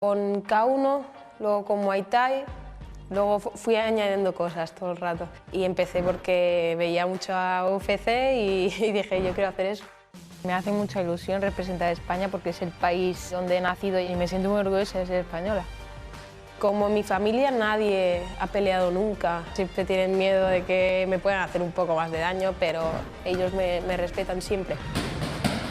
Con K1, luego con Muay Thai, luego fui añadiendo cosas todo el rato. Y empecé porque veía mucho a UFC y dije, yo quiero hacer eso. Me hace mucha ilusión representar a España porque es el país donde he nacido y me siento muy orgullosa de ser española. Como en mi familia nadie ha peleado nunca, siempre tienen miedo de que me puedan hacer un poco más de daño, pero ellos me respetan siempre.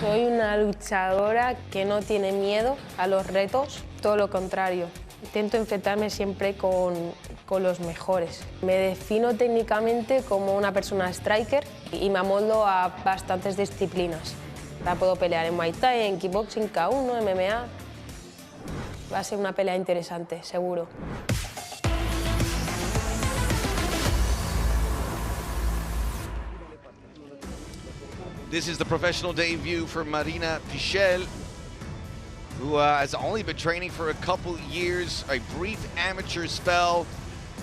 Soy una luchadora que no tiene miedo a los retos, todo lo contrario. Intento enfrentarme siempre con los mejores. Me defino técnicamente como una persona striker y me amoldo a bastantes disciplinas. La puedo pelear en Muay Thai, en kickboxing, K1, MMA. Va a ser una pelea interesante, seguro. This is the professional debut for Marina Pichel, who has only been training for a couple years, a brief amateur spell,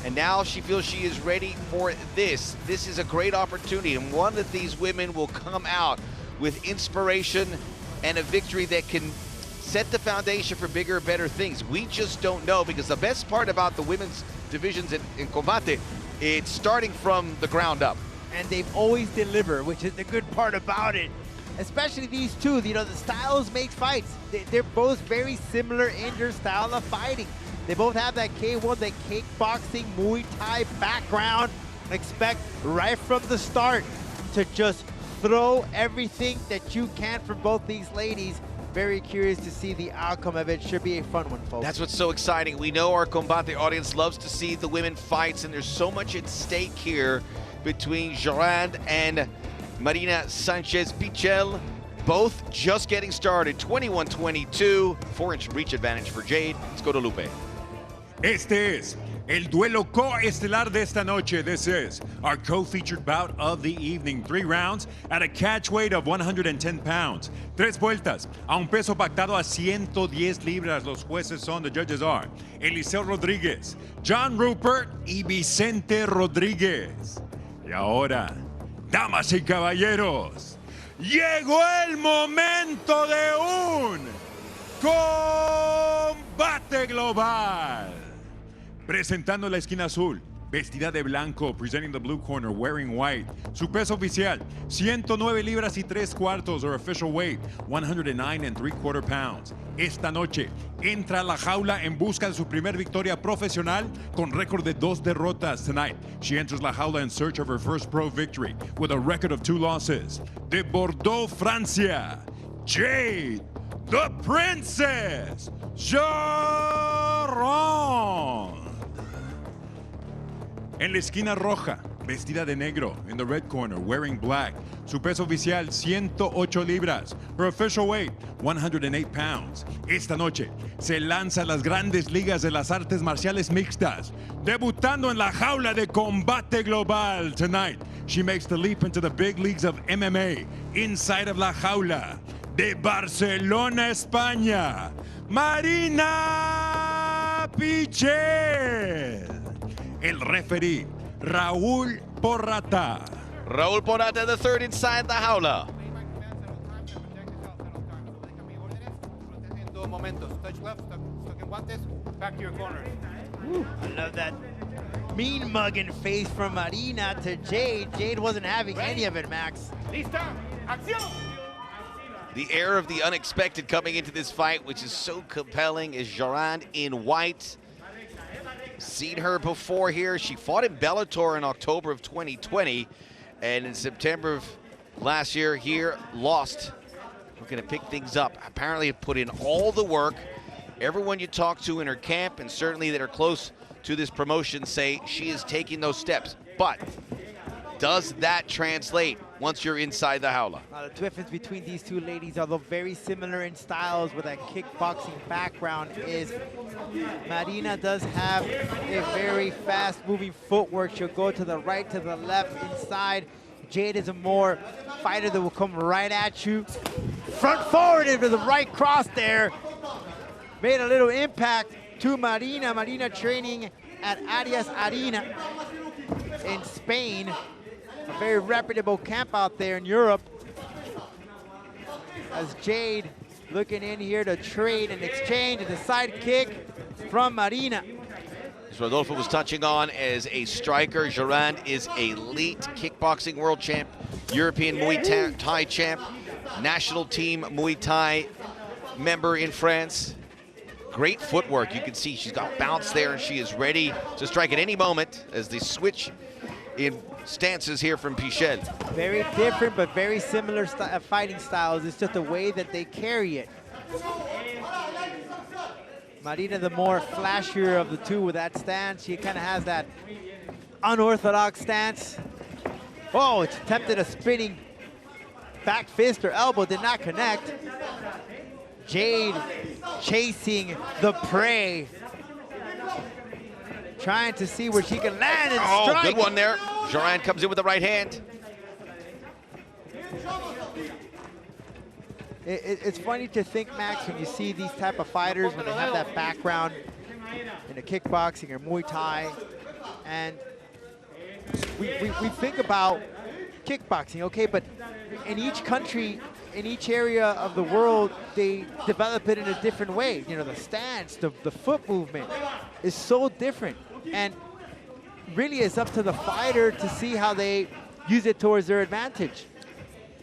and now she feels she is ready for this. This is a great opportunity, and one that these women will come out with inspiration and a victory that can set the foundation for bigger, better things. We just don't know, because the best part about the women's divisions in Combate, it's starting from the ground up. And they've always delivered, which is the good part about it. Especially these two, you know, the styles make fights. They're both very similar in their style of fighting. They both have that K1, that kickboxing, Muay Thai background. Expect right from the start to just throw everything that you can from both these ladies. Very curious to see the outcome of it. Should be a fun one, folks. That's what's so exciting. We know our Combate audience loves to see the women fights, and there's so much at stake here between Jorand and Marina Sánchez. Pichel, both just getting started. 21-22, 4-inch reach advantage for Jade. Let's go to Lupe. Este es el duelo coestelar de esta noche. This is our co-featured bout of the evening. 3 rounds at a catch weight of 110 pounds. 3 vueltas a un peso pactado a 110 libras. Los jueces son, the judges are, Eliseo Rodríguez, John Rupert y Vicente Rodríguez. Y ahora, damas y caballeros, llegó el momento de un combate global. Presentando la esquina azul, vestida de blanco, presenting the blue corner, wearing white. Su peso oficial, 109 libras y 3 cuartos, or official weight, 109 3/4 pounds. Esta noche, entra a la jaula en busca de su primer victoria profesional con récord de 2 derrotas. Tonight, she enters la jaula in search of her first pro victory with a record of 2 losses. De Bordeaux, Francia, Jade, the Princess, Jorand. En la esquina roja, vestida de negro, in the red corner, wearing black. Su peso oficial, 108 libras. Her official weight, 108 pounds. Esta noche, se lanza a las grandes ligas de las artes marciales mixtas, debutando en la jaula de Combate Global. Tonight, she makes the leap into the big leagues of MMA, inside of la jaula de Barcelona, España, Marina Pichel. El referee, Raúl Porrata. Raúl Porrata, the third inside the jaula. Touch left, stuck in guantes, back to your corner. I love that mean mugging face from Marina to Jade. Jade wasn't having any of it, Max. Lista, acción! The air of the unexpected coming into this fight, which is so compelling, is Jorand in white. Seen her before here. She fought in Bellator in October of 2020, and in September of last year here, lost. We're gonna pick things up. Apparently put in all the work. Everyone you talk to in her camp, and certainly that are close to this promotion, say she is taking those steps. But does that translate once you're inside the jaula? The difference between these two ladies, although very similar in styles with that kickboxing background, is Marina does have a very fast-moving footwork. She'll go to the right, to the left, inside. Jade is a more fighter that will come right at you. Front forward into the right cross there. Made a little impact to Marina. Marina training at Arias Arena in Spain. A very reputable camp out there in Europe. As Jade looking in here to trade and exchange, and the side kick from Marina. As Rodolfo was touching on, as a striker, Jorand is elite kickboxing world champ, European Muay Thai champ, national team Muay Thai member in France. Great footwork. You can see she's got bounce there, and she is ready to strike at any moment as they switch in stances here from Pichel. Very different, but very similar fighting styles. It's just the way that they carry it. Marina, the more flashier of the two with that stance. She kind of has that unorthodox stance. Oh, it's attempted a spinning back fist or elbow, did not connect. Jade chasing the prey. Trying to see where she can land and strike. Good one there. Jorand comes in with the right hand. It's funny to think, Max, when you see these type of fighters, when they have that background in a kickboxing or Muay Thai, and we think about kickboxing, okay, but in each country, in each area of the world, they develop it in a different way. You know, the stance, the foot movement is so different. And really it's up to the fighter to see how they use it towards their advantage.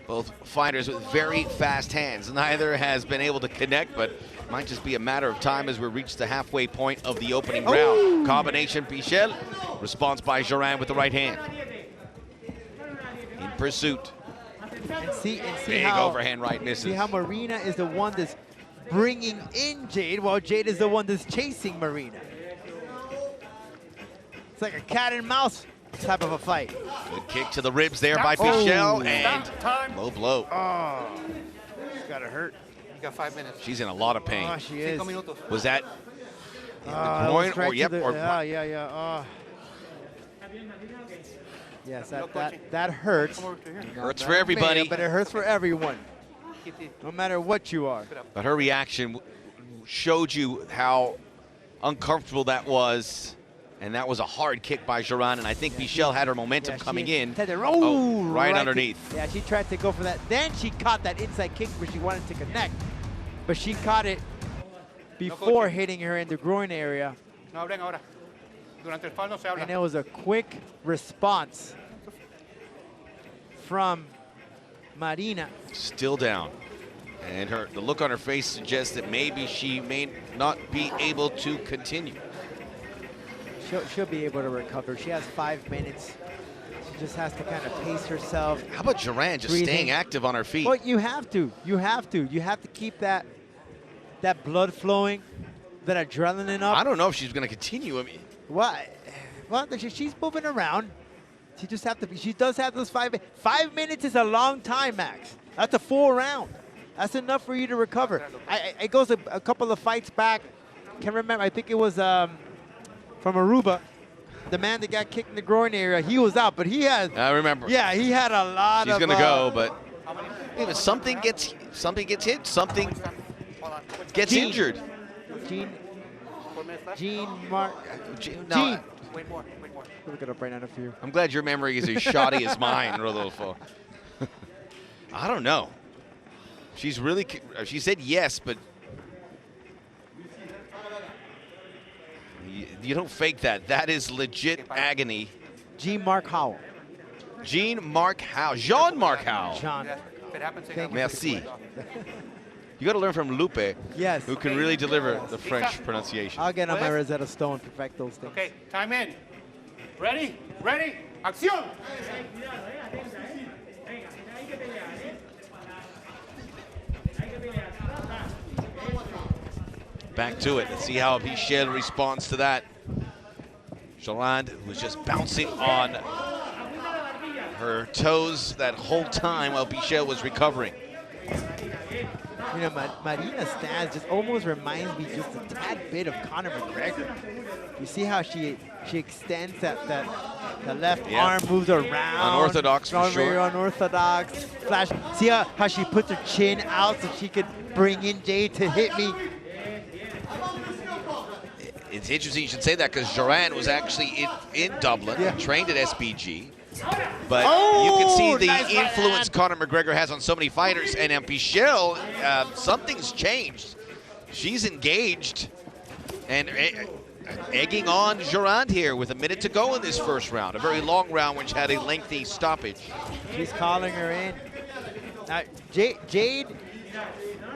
Both fighters with very fast hands. Neither has been able to connect, but might just be a matter of time as we reach the halfway point of the opening round. Combination Pichel, response by Jorand with the right hand. In pursuit. And see Big how overhand right misses. See how Marina is the one that's bringing in Jade, while Jade is the one that's chasing Marina. It's like a cat and mouse type of a fight. Good kick to the ribs there by Pichel, and low blow. Oh, it's gotta hurt. You got 5 minutes. She's in a lot of pain. Oh, she is. Was that in the groin or yeah. Oh. Yes, that hurts. Hurts for everybody. But it hurts for everyone, no matter what you are. But her reaction showed you how uncomfortable that was. And that was a hard kick by Jorand, and I think Pichel had her momentum coming in. Right underneath. Yeah, she tried to go for that. Then she caught that inside kick where she wanted to connect. But she caught it before hitting her in the groin area. And it was a quick response from Marina. Still down. And the look on her face suggests that maybe she may not be able to continue. She'll be able to recover. She has 5 minutes. She just has to kind of pace herself. How about Jorand just staying active on her feet? Well, you have to. You have to keep that blood flowing, that adrenaline up. I don't know if she's going to continue. I mean, well, she's moving around. She just have to. She does have those 5 minutes. 5 minutes is a long time, Max. That's a full round. That's enough for you to recover. It goes a couple of fights back. Can't remember. I think it was from Aruba, the man that got kicked in the groin area. He was out, but he had. I remember. Yeah, he had a lot of. She's gonna go, but if something gets hit, something gets injured. Gene. Wait more. Look it up right now for you. I'm glad your memory is as shoddy as mine, Rodolfo. I don't know. She said yes, but you don't fake that. That is legit agony. Jean-Marc Howell. Jean-Marc Howell. Jean-Marc Howell. Merci. You got to learn from Lupe, yes, who can really deliver the French pronunciation. I'll get on my Rosetta Stone, perfect those things. Okay, time in. Ready? Acción! Back to it. Let's see how Pichel responds to that. Jorand, who's just bouncing on her toes that whole time while Pichel was recovering. You know, Marina's stance just almost reminds me just a tad bit of Conor McGregor. You see how she extends that left arm, moves around. Unorthodox for sure. Very unorthodox. Flash. See how she puts her chin out so she could bring in Jade to hit me. It's interesting you should say that because Jorand was actually in Dublin, trained at SBG. But you can see the influence Conor McGregor has on so many fighters. And Pichel, something's changed. She's engaged and egging on Jorand here with a minute to go in this first round. A very long round which had a lengthy stoppage. She's calling her in. Jade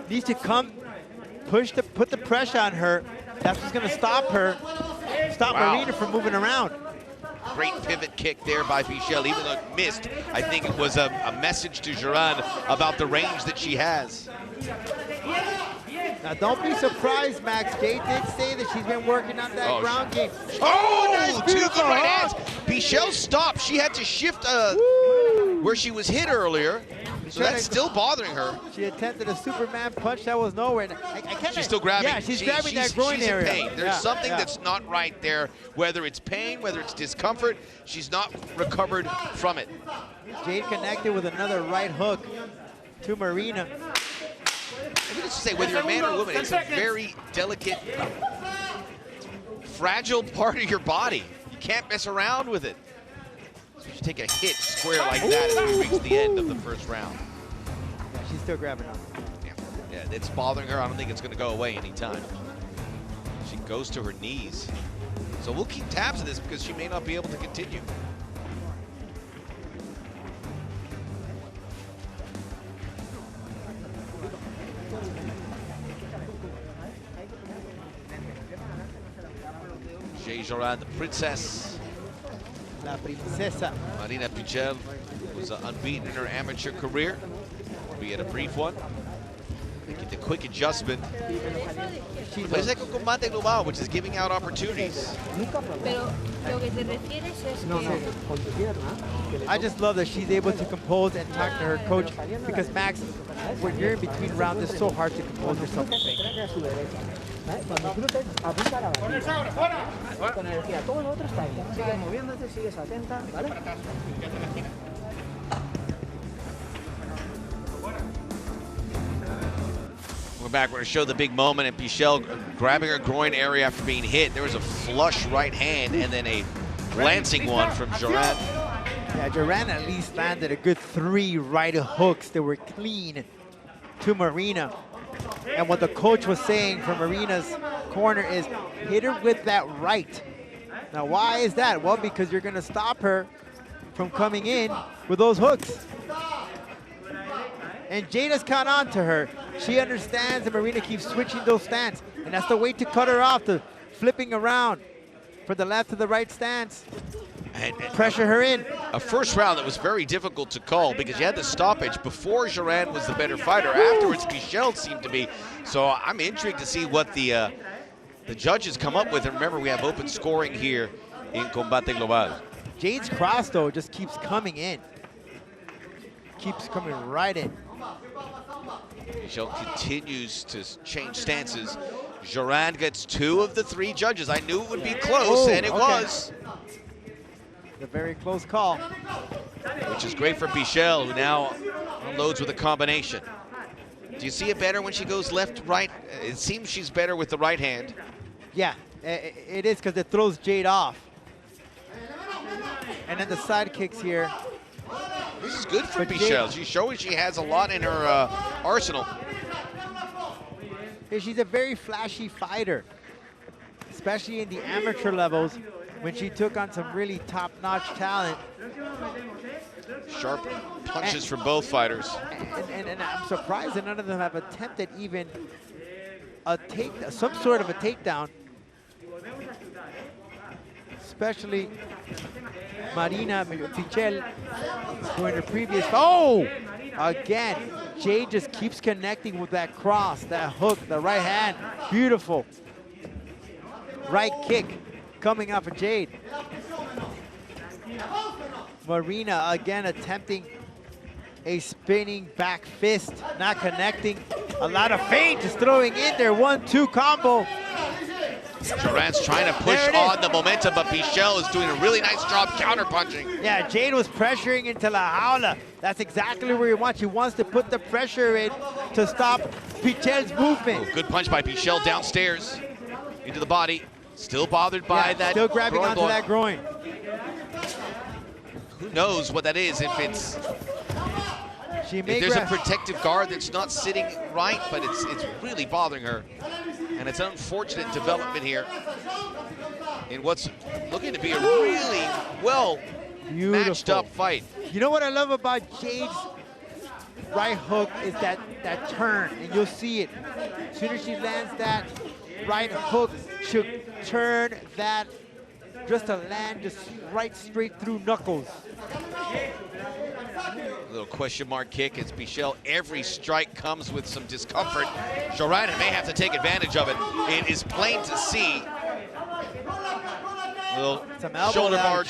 needs to come, put the pressure on her. That's what's going to stop her, Marina from moving around. Great pivot kick there by Pichel, even though it missed. I think it was a message to Jorand about the range that she has. Now don't be surprised, Max. Jade did say that she's been working on that ground game. Oh, two good right hands. Pichel stopped. She had to shift where she was hit earlier. So that's still bothering her. She attempted a Superman punch that was nowhere. She's still grabbing. Yeah, she's grabbing that groin area. She's in pain. There's something that's not right there, whether it's pain, whether it's discomfort. She's not recovered from it. Jade connected with another right hook to Marina. Let me just say, whether you're a man or a woman, it's a very delicate, fragile part of your body. You can't mess around with it. So you take a hit square like that as we reach the end of the first round. Yeah, she's still grabbing on. Yeah, it's bothering her. I don't think it's going to go away anytime. She goes to her knees. So we'll keep tabs of this because she may not be able to continue. Jade Jorand, the princess. La princesa. Marina Pichel was unbeaten in her amateur career, albeit a brief one. Making the quick adjustment. Plays like a Combate Global, which is giving out opportunities. I just love that she's able to compose and talk to her coach, because Max, when you're in between rounds, it's so hard to compose yourself and think. We're back. We're going to show the big moment, and Pichel grabbing her groin area after being hit. There was a flush right hand and then a glancing one from Jorand. Yeah, Jorand at least landed a good 3 right hooks that were clean to Marina. And what the coach was saying from Marina's corner is, hit her with that right. Now, why is that? Well, because you're going to stop her from coming in with those hooks. And Jade has caught on to her. She understands that Marina keeps switching those stance, and that's the way to cut her off, to flipping around for the left to the right stance. And pressure her in. A first round that was very difficult to call because you had the stoppage. Before, Jorand was the better fighter. Afterwards, Pichel seemed to be. So I'm intrigued to see what the judges come up with. And remember, we have open scoring here in Combate Global. Jade's cross, though, just keeps coming in. Keeps coming right in. Pichel continues to change stances. Jorand gets 2 of the 3 judges. I knew it would be close, and it was. A very close call. Which is great for Pichel, who now unloads with a combination. Do you see it better when she goes left, right? It seems she's better with the right hand. Yeah, it is, because it throws Jade off. And then the side kicks here. This is good for Pichel. She's showing she has a lot in her arsenal. Yeah, she's a very flashy fighter, especially in the amateur levels, when she took on some really top-notch talent. Sharp punches from both fighters. And I'm surprised that none of them have attempted even some sort of a takedown. Especially Marina Pichel, who in her previous... Oh! Again, Jade just keeps connecting with that cross, that hook, the right hand. Beautiful. Right kick coming off of Jade. Marina again attempting a spinning back fist, not connecting. A lot of feint, just throwing in there. 1-2 combo. Jorand's trying to push on the momentum, but Pichel is doing a really nice job counter-punching. Yeah, Jade was pressuring into La Jaula. That's exactly where he wants. He wants to put the pressure in to stop Pichel's movement. Oh, good punch by Pichel downstairs into the body. Still bothered by that. Still grabbing onto that groin. Who knows what that is, if it's... If there's a protective guard that's not sitting right, but it's really bothering her. And it's an unfortunate development here in what's looking to be a really well matched up fight. You know what I love about Jade's right hook is that turn, and you'll see it. As soon as she lands that right hook, she'll turn that just to land just right straight through knuckles. A little question mark kick as Pichel. Every strike comes with some discomfort. Jorand may have to take advantage of it. It is plain to see. Little shoulder barge.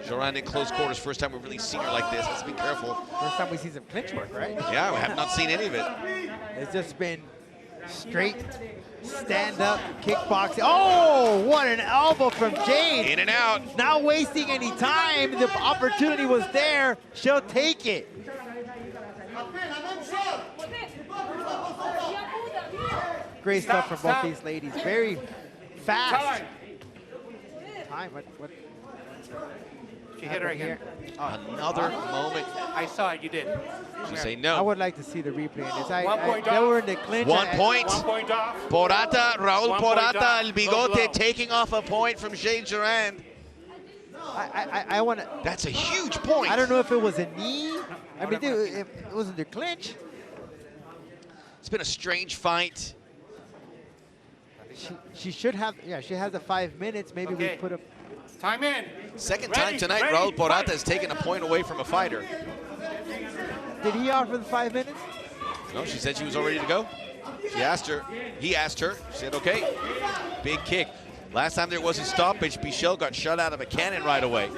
Jorand in close quarters. First time we've really seen her like this. Let's be careful. First time we see some clinch work, right? Yeah, we have not seen any of it. It's just been straight stand-up kickboxing. Oh, what an elbow from Jade. In and out. Not wasting any time. The opportunity was there. She'll take it. Great stuff from both these ladies. Very fast. Time. What? She hit her again. Another moment. I saw it, you did. She say no. I would like to see the replay on this. 1 point they off. were in the clinch. 1 point. 1 point off. Porata, Raul 1 point Porata, off. El Bigote taking off a point from Jade Jorand. I want to. That's a huge point. I don't know if it was a knee. I mean, it wasn't the clinch. It's been a strange fight. She should have. Yeah, she has the 5 minutes. Maybe we put a. Time in. Second time tonight, Raul Porata has taken a point away from a fighter. Did he offer the 5 minutes? No, she said she was all ready to go. She asked her. He asked her. She said, okay. Big kick. Last time there was a stoppage, Pichel got shut out of a cannon right away.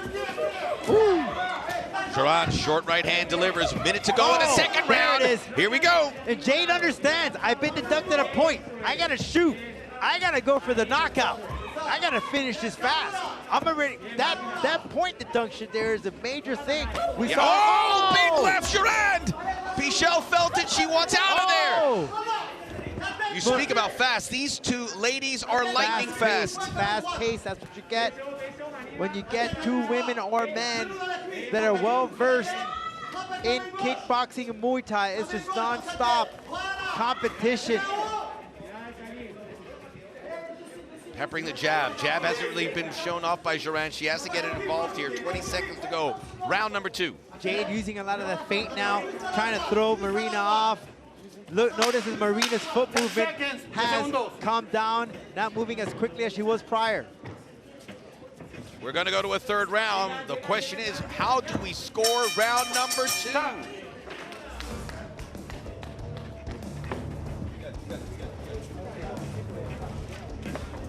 Jorand, short right hand delivers. Minute to go in the second round. It is. Here we go. And Jade understands. I've been deducted a point. I got to shoot. I got to go for the knockout. I got to finish this fast. I'm already, that point deduction there is a major thing. We saw. Oh, big left, Jorand. Pichel felt it. She wants out of there. You speak about fast. These two ladies are lightning fast. Fast pace, that's what you get. When you get two women or men that are well versed in kickboxing and Muay Thai, it's just non-stop competition. Peppering the jab. Jab hasn't really been shown off by Jorand. She has to get it involved here. 20 seconds to go. Round number 2. Jade using a lot of the feint now, trying to throw Marina off. Look, notice as Marina's foot movement has calmed down, not moving as quickly as she was prior. We're going to go to a third round. The question is, how do we score round number 2?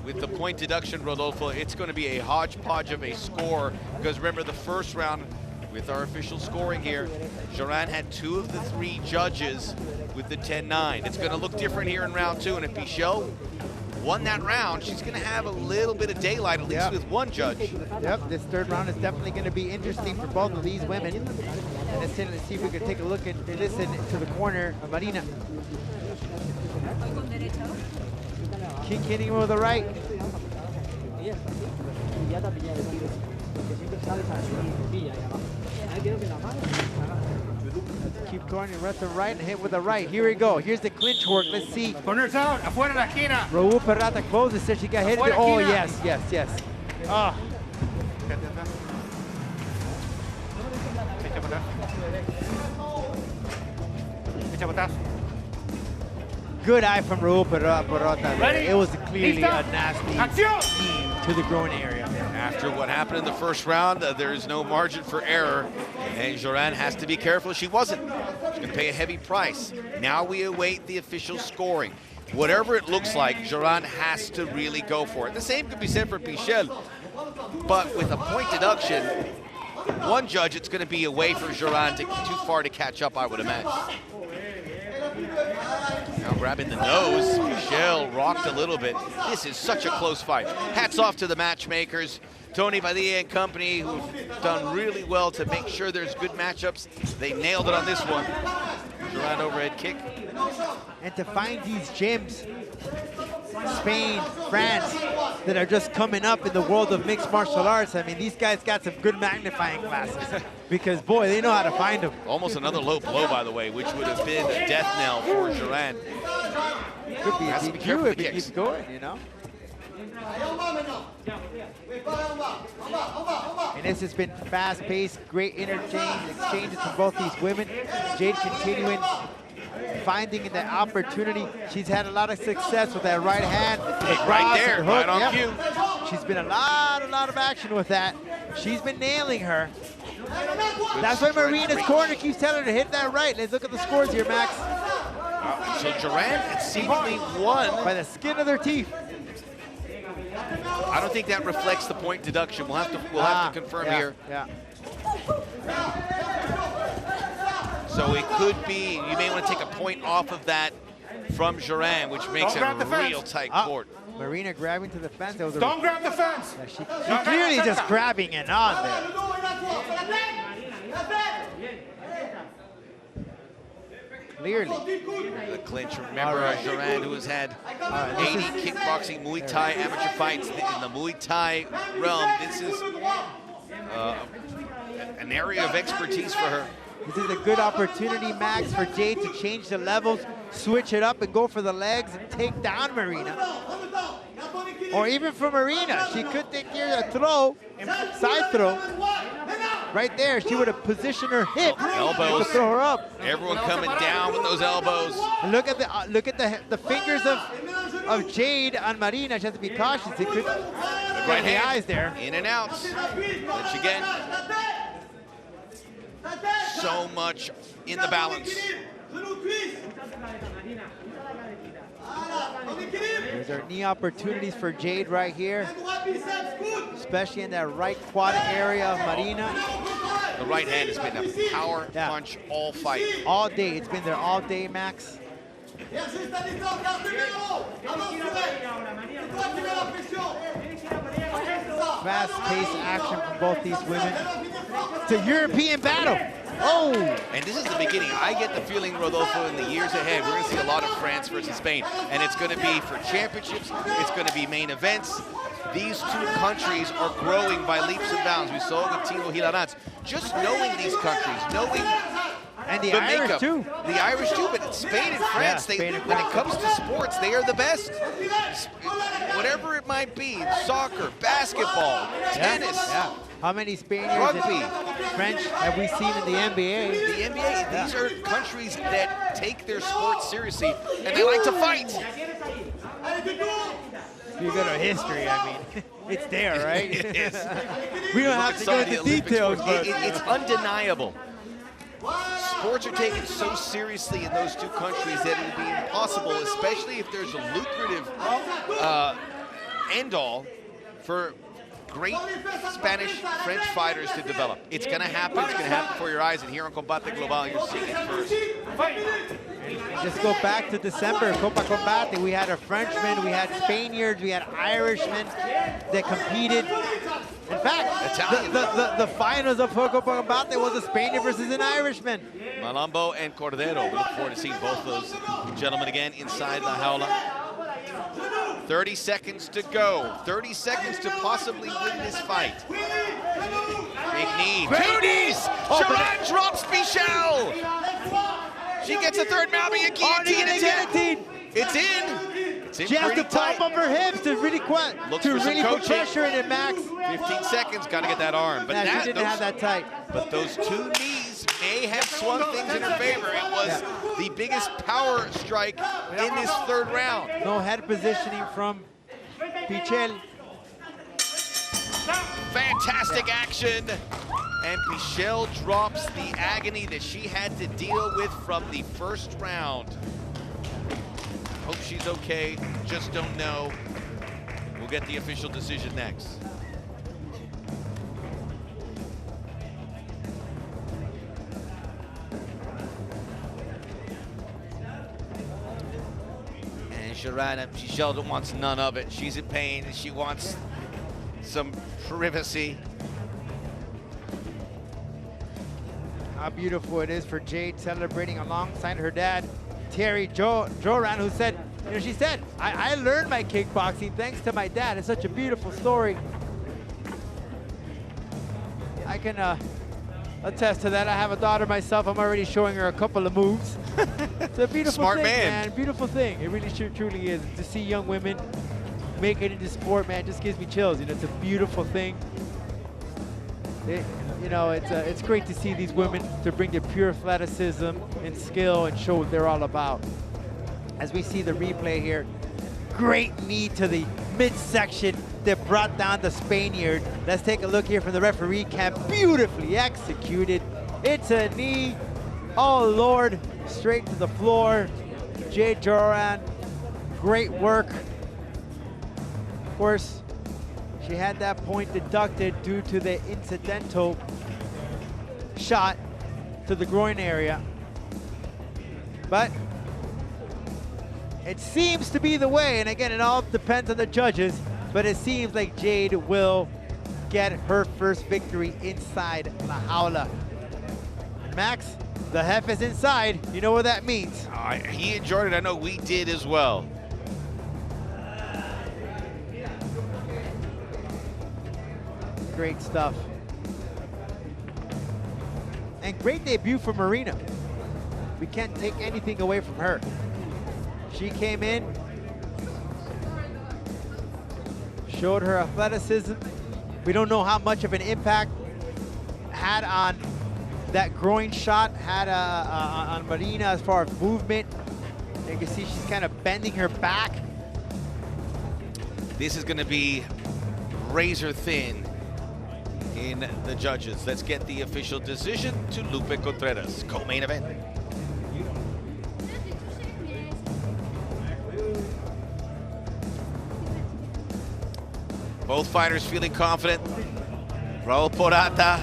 With the point deduction, Rodolfo, it's going to be a hodgepodge of a score, because remember the first round, with our official scoring here, Jorand had 2 of the 3 judges with the 10-9. It's going to look different here in round 2, and if Pichel won that round, she's going to have a little bit of daylight, at least with one judge. Yep, this third round is definitely going to be interesting for both of these women. And let's see if we can take a look and listen to the corner of Marina. Kick hitting with the right. Keep going and rest the right and hit with the right. Here we go. Here's the clinch work. Let's see. Corners out. Afuera la esquina. Raul Porata closes. Says she got hit. Oh, yes, yes, yes. Ah. Good eye from Raul Porata. It was clearly a nasty knee to the groin area. After what happened in the first round, there is no margin for error, and Jorand has to be careful. She wasn't. She's going to pay a heavy price. Now we await the official scoring. Whatever it looks like, Jorand has to really go for it. The same could be said for Pichel, but with a point deduction, one judge, it's going to be a way for Jorand to too far to catch up, I would imagine. Now grabbing the nose, Pichel rocked a little bit. This is such a close fight. Hats off to the matchmakers, Tony Padilla and company, who've done really well to make sure there's good matchups. They nailed it on this one. Jorand overhead kick. And to find these gyms, Spain, France, that are just coming up in the world of mixed martial arts, I mean, these guys got some good magnifying glasses because, boy, they know how to find them. Almost another low blow, by the way, which would have been a death knell for Jorand. Could be a Has to be DQ careful with if the he kicks. keeps going, you know? And this has been fast-paced, great exchanges from both these women. Jade continuing, finding the opportunity. She's had a lot of success with that right hand. Right there, right on cue. She's been a lot of action with that. She's been nailing her. That's why Marina's corner keeps telling her to hit that right. Let's look at the scores here, Max. So Jorand seemingly won by the skin of their teeth. I don't think that reflects the point deduction. We'll have to confirm here. Yeah. So it could be, you may want to take a point off of that from Jorand, which makes it a real tight court. Marina grabbing to the fence. Don't grab the fence. She's clearly just grabbing it on there. Clearly. The clinch. Remember Jorand, who has had 80 kickboxing, Muay Thai amateur fights in the Muay Thai realm. This is an area of expertise for her. This is a good opportunity, Max, for Jade to change the levels, switch it up and go for the legs and take down Marina. Or even for Marina, she could take here a throw, side throw. Right there, she would have positioned her hip elbows. to throw her up. Everyone coming down with those elbows. And look at the fingers of Jade on Marina. She has to be cautious. It could right the eyes there. In and out. Which again, so much in the balance. These are knee opportunities for Jade right here, especially in that right quad area of Marina. The right hand has been a power punch all fight. All day. It's been there all day, Max. Fast-paced action from both these women. It's a European battle. Oh! And this is the beginning. I get the feeling, Rodolfo, in the years ahead, we're going to see a lot of France versus Spain. And it's going to be for championships. It's going to be main events. These two countries are growing by leaps and bounds. We saw it with Timo Hilarans. Just knowing these countries, knowing and the Irish makeup. too. The Irish too, but Spain and France, when it comes to sports, they are the best. Whatever it might be, soccer, basketball, tennis. Yeah. How many Spaniards and French have we seen in the NBA? The NBA, these are countries that take their sport seriously, and they like to fight. If you go to history, I mean, it's there, right? It is. We don't have to go into details, but it's undeniable. Sports are taken so seriously in those two countries that it would be impossible, especially if there's a lucrative end-all for great Spanish, French fighters to develop. It's going to happen. It's going to happen before your eyes. And here on Combate Global, you're seeing it first. And just go back to December, Copa Combate. We had a Frenchman, we had Spaniards, we had Irishmen that competed. In fact, the finals of Copa Combate was a Spaniard versus an Irishman. Malambo and Cordero. We look forward to seeing both those gentlemen again inside the jaula. 30 seconds to go. 30 seconds to possibly win this fight. Big knee. Two knees! Jorand drops Pichel! She gets a third mounting a guillotine attempt. It's in. She has to pop up her hips to really put pressure in it, Max. 15 seconds, got to get that arm. But she didn't have that tight. But those two knees may have swung things in her favor. It was the biggest power strike in this third round. No head positioning from Pichel. Fantastic action. And Pichel drops the agony that she had to deal with from the first round. Hope she's okay, just don't know. We'll get the official decision next. And Jorand, Pichel wants none of it. She's in pain and she wants some privacy. How beautiful it is for Jade celebrating alongside her dad. Jorand, who said, you know, she said, I learned my kickboxing thanks to my dad. It's such a beautiful story. I can attest to that. I have a daughter myself. I'm already showing her a couple of moves. It's a beautiful Smart thing, man. Beautiful thing. It really truly is. To see young women make it into sport, man, just gives me chills. You know, it's a beautiful thing. You know, it's great to see these women to bring their pure athleticism and skill and show what they're all about. As we see the replay here, great knee to the midsection that brought down the Spaniard. Let's take a look here from the referee cam. Beautifully executed. It's a knee. Oh Lord, straight to the floor. Jade Jorand, great work. Of course, she had that point deducted due to the incidental shot to the groin area. But it seems to be the way, and again, it all depends on the judges, but it seems like Jade will get her first victory inside La Jaula. Max, the hef is inside. You know what that means. He enjoyed it. I know we did as well. Great stuff. And great debut for Marina. We can't take anything away from her. She came in, showed her athleticism. We don't know how much of an impact had on that groin shot, had on Marina as far as movement. You can see she's kind of bending her back. This is going to be razor thin in the judges. Let's get the official decision to Lupe Contreras, co-main event. Both fighters feeling confident. Raul Porata,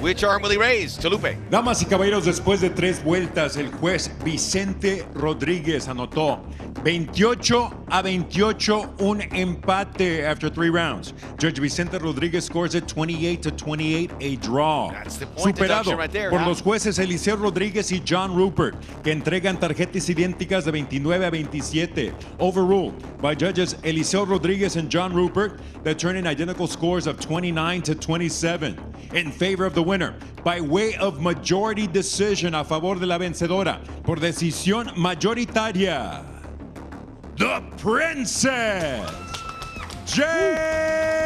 which arm will he raise? To Lupe. Damas y caballeros, después de 3 vueltas, el juez Vicente Rodríguez anotó 28-28, un empate after 3 rounds. Judge Vicente Rodríguez scores it 28-28, a draw. That's the point Superado deduction right there, por huh? los jueces Eliseo Rodríguez y John Rupert, que entregan tarjetas idénticas de 29-27. Overruled by judges Eliseo Rodríguez and John Rupert, that turn in identical scores of 29-27 in favor of the winner by way of majority decision a favor de la vencedora por decisión mayoritaria. The Princess, Jade!